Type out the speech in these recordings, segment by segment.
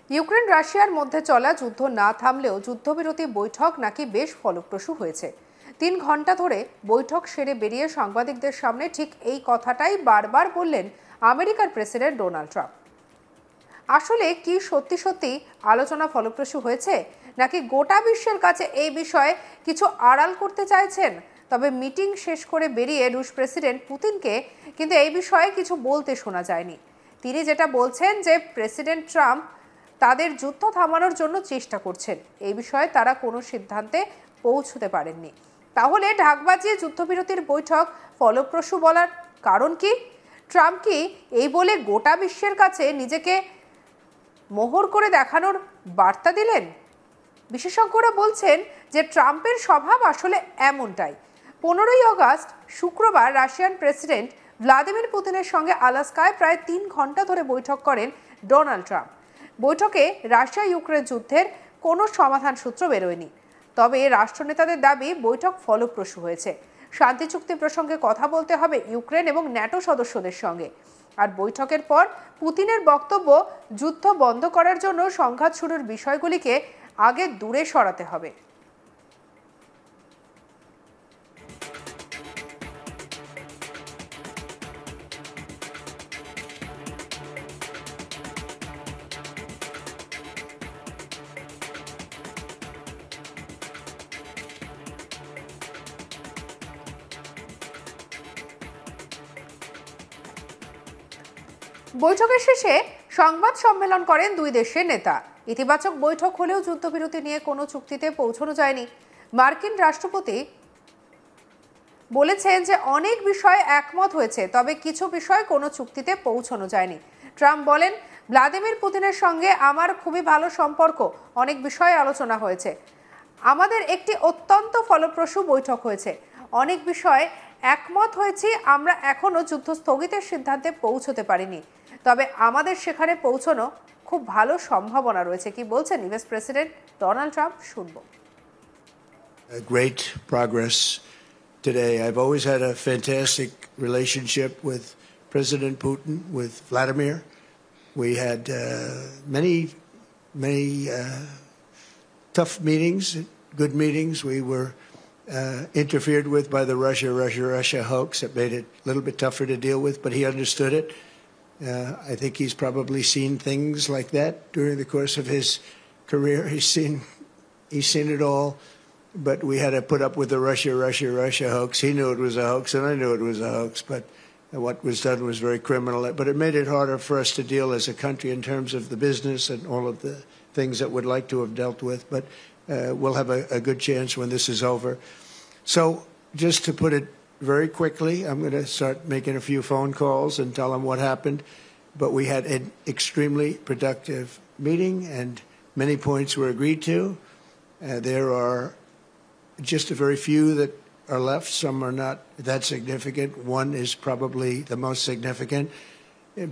Ukraine রাশিয়ার মধ্যে চলা যুদ্ধ না থামলেও যুদ্ধবিরতি বৈঠক নাকি বেশ ফলপ্রসূ হয়েছে। 3 ঘন্টা ধরে বৈঠক সেরে বেরিয়ে সাংবাদিকদের সামনে ঠিক এই কথাটাই বারবার বললেন আমেরিকার প্রেসিডেন্ট ডোনাল্ড ট্রাম্প। আসলে কি সত্যি সত্যি আলোচনা ফলপ্রসূ হয়েছে, নাকি গোটা বিশ্বের কাছে এই বিষয়ে কিছু আড়াল করতে চাইছেন? তবে মিটিং শেষ করে বেরিয়ে রুশ প্রেসিডেন্ট পুতিনকে কিন্তু এই বিষয়ে কিছু বলতে শোনা যায়নি। তিনি যেটা বলছেন যে প্রেসিডেন্ট ট্রাম্প তাদের যুদ্ধ থামানোর জন্য চেষ্টা করছেন, এই বিষয়ে তারা কোনো সিদ্ধান্তে পৌঁছতে পারেননি। তাহলে ঢাক বাজিয়ে যুদ্ধবিরতির বৈঠক ফলপ্রসূ বলার কারণ কি? ট্রাম্প কি এই বলে গোটা বিশ্বের কাছে নিজেকে মোহর করে দেখানোর বার্তা দিলেন? বিশেষজ্ঞরা বলছেন যে ট্রাম্পের স্বভাব আসলে এমনটাই। 15ই আগস্ট শুক্রবার রাশিয়ান প্রেসিডেন্ট ভ্লাদিমির পুতিনের সঙ্গে আলাস্কায় প্রায় 3 ঘন্টা ধরে বৈঠক করেন ডোনাল্ড ট্রাম্প। বৈঠকে রাশিয়া ইউক্রেন যুদ্ধের কোনো সমাধান সূত্র বেরোয়নি। তবে রাষ্ট্রনেতাদের দাবি বৈঠক ফলপ্রসূ হয়েছে। শান্তি চুক্তি প্রসঙ্গে কথা বলতে হবে ইউক্রেন এবং ন্যাটো সদস্যদের সঙ্গে। আর বৈঠকের পর পুতিনের বক্তব্য, যুদ্ধ বন্ধ করার জন্য সংঘাত শুরুর বিষয়গুলিকে আগে দূরে সরাতে হবে। বৈঠকের শেষে সংবাদ সম্মেলন করেন দুই দেশের নেতা। ইতিবাচক বৈঠক হলেও যুদ্ধবিরতি নিয়ে কোনো চুক্তিতে পৌঁছানো যায়নি। মার্কিন রাষ্ট্রপতি বলেছেন যে অনেক বিষয়ে একমত হয়েছে, তবে কিছু বিষয়ে কোনো চুক্তিতে পৌঁছানো যায়নি। ট্রাম্প বলেন, ভ্লাদিমির পুতিনের সঙ্গে আমার খুবই ভালো সম্পর্ক, অনেক বিষয়ে আলোচনা হয়েছে। আমাদের একটি অত্যন্ত ফলপ্রসূ বৈঠক হয়েছে, অনেক বিষয়ে একমত হয়েছি। আমরা এখনো যুদ্ধ স্থগিতের সিদ্ধান্তে পৌঁছতে পারিনি, তবে আমাদের সেখানে পৌঁছানো খুব ভালো সম্ভাবনা রয়েছে। কি বলছেন ইউএস প্রেসিডেন্ট ডোনাল্ড ট্রাম্প, শুনবো। Great progress today. I've always had a fantastic relationship with President Putin, with Vladimir. We had many tough meetings, good meetings. We were interfered with by the Russia hoax. It made it a little bit tougher to deal with, but he understood it. I think he's probably seen things like that during the course of his career. He's seen it all, but we had to put up with the Russia hoax. He knew it was a hoax, and I knew it was a hoax, but what was done was very criminal. But it made it harder for us to deal as a country in terms of the business and all of the things that we'd like to have dealt with. But we'll have a good chance when this is over. So just to put it very quickly, I'm going to start making a few phone calls and tell them what happened. But we had an extremely productive meeting, and many points were agreed to. There are just a very few that are left. Some are not that significant. One is probably the most significant,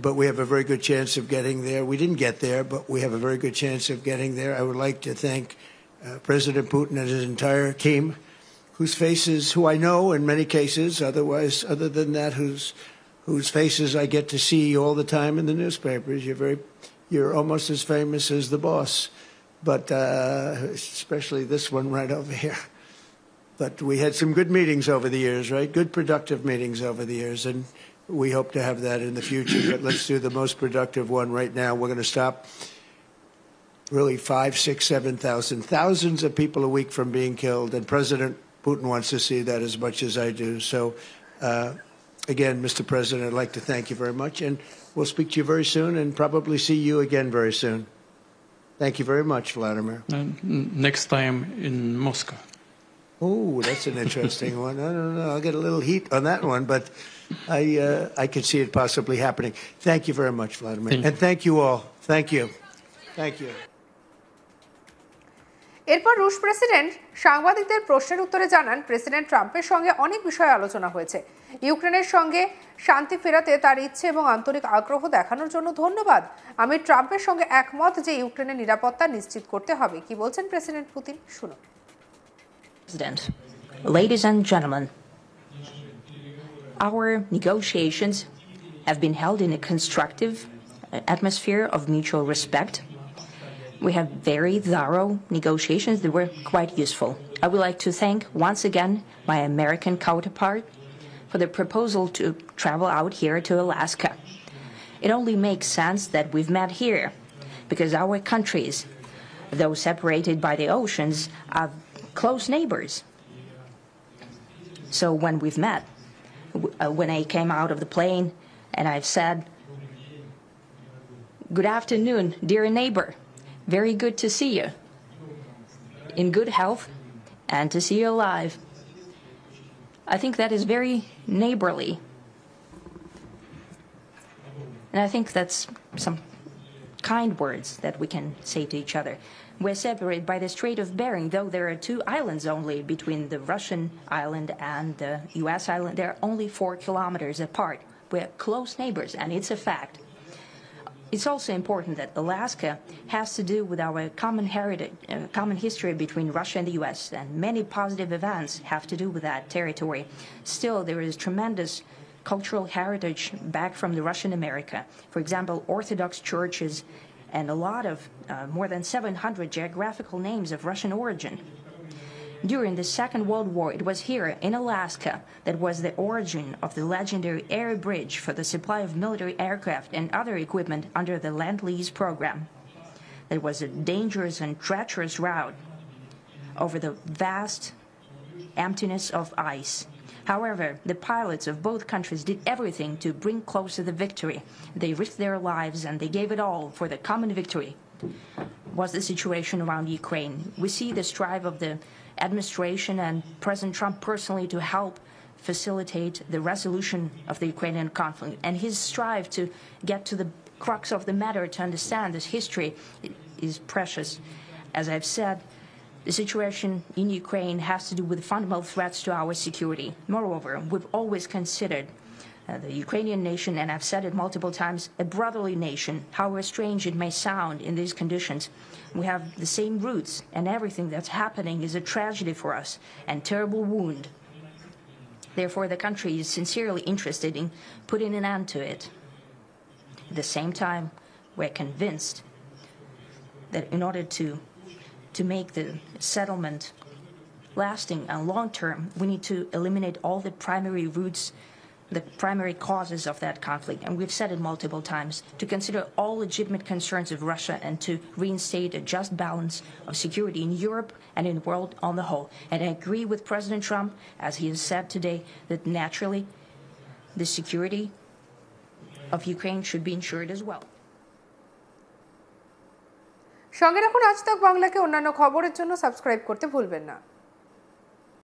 but we have a very good chance of getting there. We didn't get there, but we have a very good chance of getting there. I would like to thank President Putin and his entire team, whose faces, who I know in many cases, other than that, whose faces I get to see all the time in the newspapers. You're almost as famous as the boss, but especially this one right over here. But we had some good meetings over the years, right? Good productive meetings over the years, and we hope to have that in the future. But let's do the most productive one right now. We're going to stop really 5, 6, 7,000, thousands of people a week from being killed, and President Putin wants to see that as much as I do. So, again, Mr. President, I'd like to thank you very much, and we'll speak to you very soon and probably see you again very soon. Thank you very much, Vladimir. Next time in Moscow. Oh, that's an interesting one. I don't know. I'll get a little heat on that one, but I could see it possibly happening. Thank you very much, Vladimir. And thank you all. Thank you. Thank you. এরপর রুশ president সাংবাদিকদের প্রশ্নের উত্তরে জানান, president ট্রাম্পের সঙ্গে অনেক বিষয়ে আলোচনা হয়েছে। ইউক্রেনের সঙ্গে শান্তি ফেরাতে তার ইচ্ছে এবং আন্তরিক আগ্রহ দেখানোর জন্য ধন্যবাদ। আমি ট্রাম্পের সঙ্গে একমত যে ইউক্রেনের নিরাপত্তা নিশ্চিত করতে হবে। কি বলছেন প্রেসিডেন্ট পুতিন, শুনুন। President, ladies and gentlemen, our negotiations have been held in a constructive atmosphere of mutual respect. We have very thorough negotiations that were quite useful. I would like to thank once again my American counterpart for the proposal to travel out here to Alaska. It only makes sense that we've met here because our countries, though separated by the oceans, are close neighbors. So when we've met, when I came out of the plane and I've said, "Good afternoon, dear neighbor. Very good to see you. In good health and to see you alive." I think that is very neighborly. And I think that's some kind words that we can say to each other. We're separated by the Strait of Bering, though there are 2 islands only between the Russian island and the U.S. island. They're only 4 kilometers apart. We're close neighbors, and it's a fact. It's also important that Alaska has to do with our common heritage, common history between Russia and the U.S., and many positive events have to do with that territory. Still, there is tremendous cultural heritage back from the Russian America. For example, Orthodox churches and a lot of more than 700 geographical names of Russian origin. During the Second World War, it was here in Alaska that was the origin of the legendary air bridge for the supply of military aircraft and other equipment under the Lend-Lease program. It was a dangerous and treacherous route over the vast emptiness of ice. However, the pilots of both countries did everything to bring closer the victory. They risked their lives and they gave it all for the common victory. Was the situation around Ukraine? We see the strive of the administration and President Trump personally to help facilitate the resolution of the Ukrainian conflict, and his strive to get to the crux of the matter to understand this history is precious. As I've said, the situation in Ukraine has to do with fundamental threats to our security. Moreover, we've always considered the Ukrainian nation, and I've said it multiple times, a brotherly nation, however strange it may sound in these conditions. We have the same roots, and everything that's happening is a tragedy for us and terrible wound. Therefore, the country is sincerely interested in putting an end to it. At the same time, we're convinced that in order to make the settlement lasting and long-term, we need to eliminate all the primary roots, the primary causes of that conflict. And we've said it multiple times, to consider all legitimate concerns of Russia and to reinstate a just balance of security in Europe and in the world on the whole. And I agree with President Trump, as he has said today, that naturally the security of Ukraine should be ensured as well. সঙ্গে রাখুন আজ তাক বাংলাকে অন্যান্য খবরের জন্য subscribe করতে ভুলবেন না।